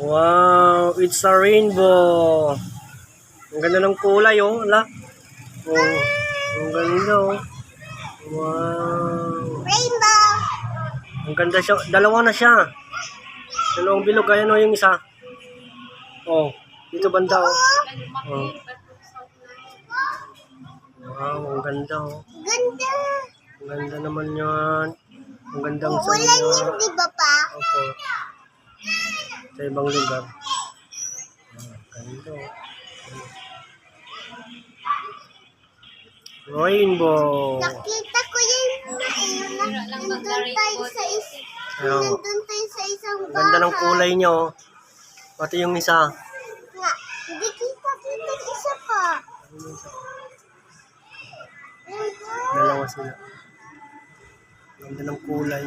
Wow, it's a rainbow. Ang ganda ng kulay, oh. Ala. Oh, ang ganda, oh. Wow. Rainbow. Ang ganda siya. Dalawa na siya. Dalawang bilog. Ayan, oh, yung isa. Oh, dito banda, oh. Oh. Wow, ang ganda, oh. Ganda. Ang ganda naman yan. Ang gandang sa Ulan yun, di ba pa? Opo. Sa ibang lugar. Ganda, oh. Rainbow. Nakita ko yun na nandun tayo sa isang bahay. Ganda ng kulay niya, oh. Pati yung isa. Nga, hindi kita dito isa pa. Dalawa sila. Ganda ng kulay.